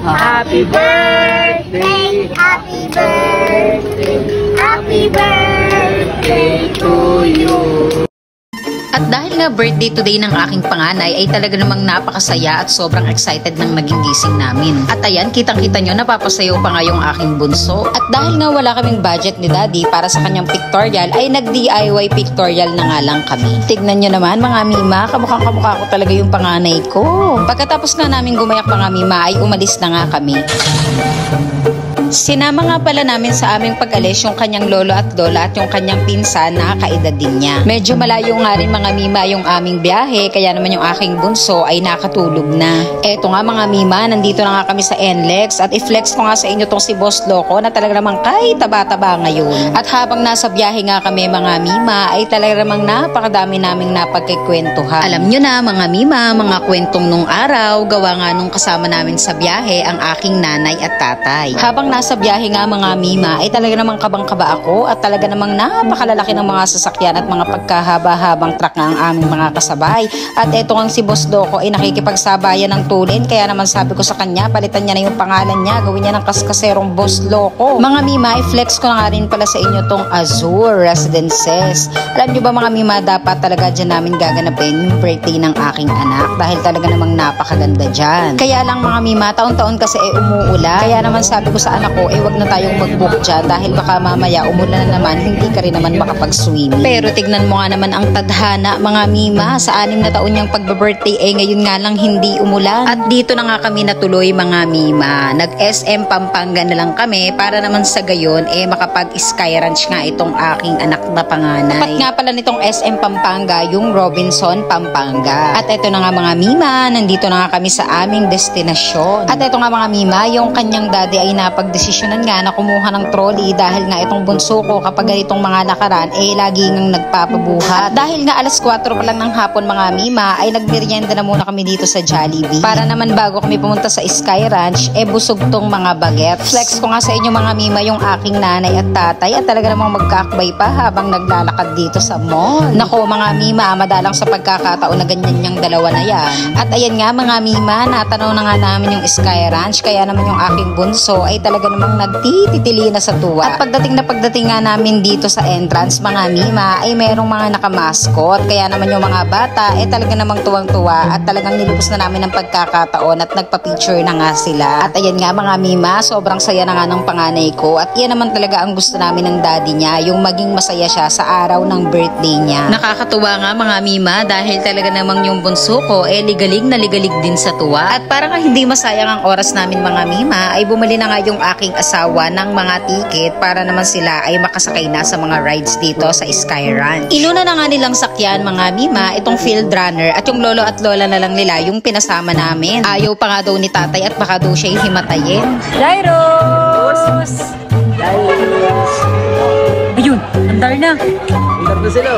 Happy birthday, happy birthday, happy birthday to you. At dahil nga birthday today ng aking panganay ay talaga namang napakasaya at sobrang excited ng naging gising namin. At ayan, kitang-kita nyo, napapasayaw pa nga yung aking bunso. At dahil nga wala kaming budget ni Daddy para sa kanyang pictorial, ay nag-DIY pictorial na nga lang kami. Tignan nyo naman mga mima, kamukhang-kamukha ko talaga yung panganay ko. Pagkatapos nga namin gumayak mga mima ay umalis na nga kami. Sinama nga pala namin sa aming pag-alis yung kanyang lolo at lola at yung kanyang pinsan na kaedad din niya. Medyo malayo nga rin mga mima yung aming biyahe, kaya naman yung aking bunso ay nakatulog na. Eto nga mga mima, nandito na nga kami sa NLEX at i-flex ko nga sa inyo tong si Boss Loco na talaga namang kahit taba-taba ngayon. At habang nasa biyahe nga kami mga mima ay talaga namang napakadami naming napagkikwentuhan. Alam nyo na mga mima, mga kwentong nung araw, gawa nga nung kasama namin sa biyahe ang aking nanay at tatay. Habang nasa biyahe nga mga mima ay talaga namang kabang-kaba ako at talaga namang napakalalaki ng mga sasakyan at mga pagkahaba-habang truck nga ang aming mga kasabay. At eto nga si Boss Loco ay nakikipagsabayan ng tulin, kaya naman sabi ko sa kanya palitan niya na yung pangalan niya, gawin niya ng kaskaserong Boss Loco. Mga mima, i-flex ko na nga rin pala sa inyo tong Azure Residences. Alam niyo ba mga mima, dapat talaga dyan namin gaganapin yung birthday ng aking anak dahil talaga namang napakaganda dyan. Kaya lang mga mima, taon-taon kasi umuulan, kaya naman sabi ko sa anak ko, wag na tayong mag-book dyan dahil baka mamaya umulan na naman, hindi ka rin naman makapag-swimming. Pero tignan mo nga naman ang tadhana mga mima, sa 6 na taon niyang pagbe-birthday ngayon nga lang hindi umulan. At dito na nga kami natuloy mga mima, nag-SM Pampanga na lang kami para naman sa gayon makapag-sky ranch nga itong aking anak na panganay. Tapat nga pala nitong SM Pampanga yung Robinson Pampanga. At eto na nga mga mima, nandito na nga kami sa aming destinasyon. At eto nga mga mima, yung kanyang daddy ay napagdesisyonan nga na kumuha ng trolley dahil nga itong bunso ko kapag ganitong mga nakaraan lagi ngang nagpapabuhat. Dahil nga alas 4 pa lang ng hapon mga mima ay nagmerienda na muna kami dito sa Jollibee para naman bago kami pumunta sa Sky Ranch busog tong mga bagets. Flex ko nga sa inyo mga mima yung aking nanay at tatay at talaga namang magkakbay pa habang naglalakad dito sa mall. Nako mga mima, madalang sa pagkakataon na ganyan yung dalawa na yan. At ayan nga mga mima, natanaw na nga namin yung Sky Ranch, kaya naman yung aking bunso ay talaga namang nagtititili na sa tuwa. At pagdating nga namin dito sa entrance mga mima ay merong mga nakamaskot, kaya naman yung mga bata talaga namang tuwang-tuwa at talagang nilubos na namin ang pagkakataon at nagpa-picture na nga sila. At ayan nga mga mima, sobrang saya na nga ng panganay ko at yan naman talaga ang gusto namin ng daddy niya, yung maging masaya siya sa araw ng birthday niya. Nakakatuwa nga mga mima dahil talaga namang yung bunso ko ligalig na ligalig din sa tuwa. At para nga hindi masayang ang oras namin mga mima ay bumili na nga yung aking asawa ng mga ticket para naman sila ay makasakay na sa mga rides dito sa Sky Ranch. Inuna na nga nilang sakyan mga mima itong field runner at yung lolo at lola na lang nila yung pinasama namin. Ayaw pa nga daw ni tatay at baka daw siya himatayin. Jairos! Jairos! Ayun, andar na. Andar na sila.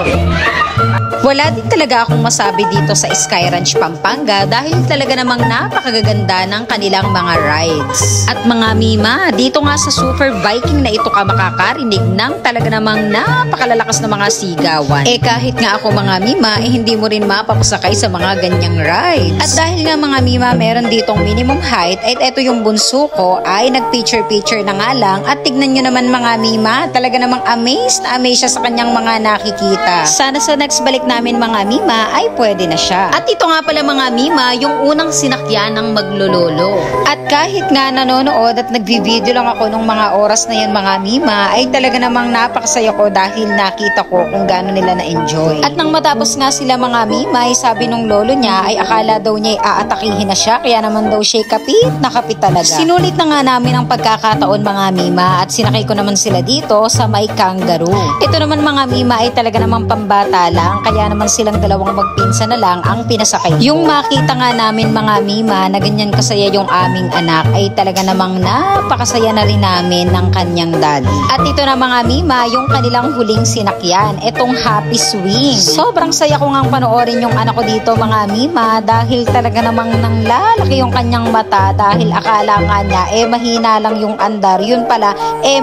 Wala din talaga akong masabi dito sa Sky Ranch Pampanga dahil talaga namang napakagaganda ng kanilang mga rides. At mga mima, dito nga sa Super Viking na ito ka makakarinig ng talaga namang napakalalakas na mga sigawan. Kahit nga ako mga mima, hindi mo rin mapapasakay sa mga ganyang rides. At dahil nga mga mima, meron ditong minimum height at eto yung bunso ko ay nag-picture na nga lang at tignan nyo naman mga mima, talaga namang amazed na amazed siya sa kanyang mga nakikita. Sana sa next balik namin mga mima ay pwede na siya. At ito nga pala mga mima, yung unang sinakyan ng maglololo. At kahit nga nanonood at nagbi-video lang ako nung mga oras na yan mga mima, ay talaga namang napakasaya ko dahil nakita ko kung gaano nila na-enjoy. At nang matapos nga sila mga mima, ay sabi nung lolo niya ay akala daw niya aatakihin na siya, kaya naman daw siya kapit na kapit talaga. Sinulit na nga namin ang pagkakataon mga mima at sinakay ko naman sila dito sa may kangaroo. Ito naman mga mima ay talaga namang pambata lang, kaya naman silang dalawang magpinsan na lang ang pinasakay. Yung makita nga namin mga mima na ganyan kasaya yung aming anak ay talaga namang napakasaya na rin namin ng kanyang daddy. At ito na mga mima, yung kanilang huling sinakyan, etong Happy Swing. Sobrang saya ko ngang panoorin yung anak ko dito mga mima dahil talaga namang nanglalaki yung kanyang mata dahil akala nga niya mahina lang yung andar, yun pala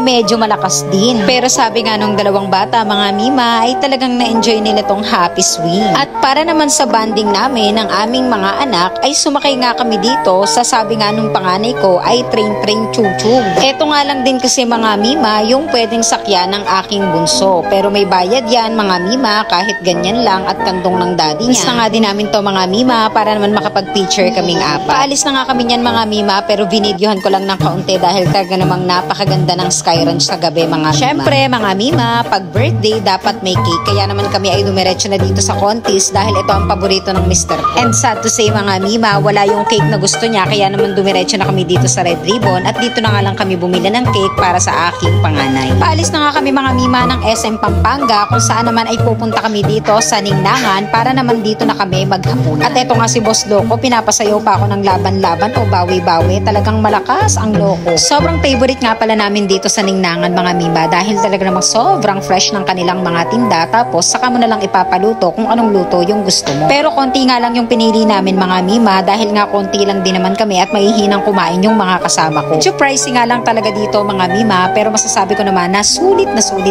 medyo malakas din. Pero sabi nga nung dalawang bata, mga mima, ay talagang na-enjoy nila tong happy swing. At para naman sa banding namin ng aming mga anak, ay sumakay nga kami dito sa sabi nga nung panganay ko ay train chuchug. Eto nga lang din kasi mga mima, yung pwedeng sakyan ng aking bunso. Pero may bayad yan mga mima, kahit ganyan lang at kandong ng daddy niya. Miss na nga din namin to mga mima para naman makapag-picture kaming apat. Paalis na nga kami niyan mga mima, pero binidyohan ko lang ng kaunti dahil talaga namang napakaganda ng Sky Ranch sa gabi mga mima. Syempre mga mima, pag birthday dapat may cake. Kaya naman kami ay dumiretso na dito sa Contis dahil ito ang paborito ng Mr. And sad to say mga mima, wala yung cake na gusto niya, kaya naman dumiretso na kami dito sa Red Ribbon at dito na nga lang kami bumili ng cake para sa aking panganay. Paalis na nga kami mga mima ng SM Pampanga kung saan naman ay pupunta kami dito sa Ningnangan para naman dito na kami maghapunan. At eto nga si Boss Loco, pinapasayaw pa ako ng laban-laban o bawi-bawi. Talagang malakas ang Loco. Sobrang favorite nga pala namin dito sa Ningnangan mga mima dahil talaga namang sobrang fresh ng kanilang mga tinda, tapos saka mo na lang ipapaluto kung anong luto yung gusto mo. Pero konti nga lang yung pinili namin mga mima dahil nga konti lang din naman kami at maihinang kumain yung mga kasama ko. So pricey nga lang talaga dito mga mima, pero masasabi ko naman na sulit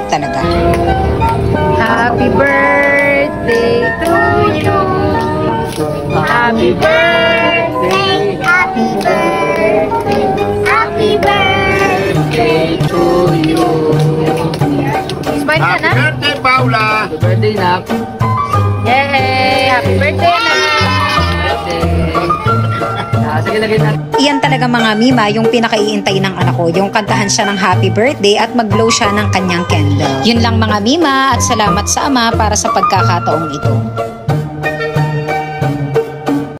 talaga. Happy birthday to you. Happy birthday, happy birthday, happy birthday to you. Smile ka na? Happy birthday, Paula! Happy birthday, Nak. Yay! Happy birthday, Nak! Sige, lagay natin. Iyan talaga mga mima yung pinakaiintay ng anak ko, yung kantahan siya ng happy birthday at mag-blow siya ng kanyang candle. Yun lang mga mima at salamat sa ama para sa pagkakataong ito.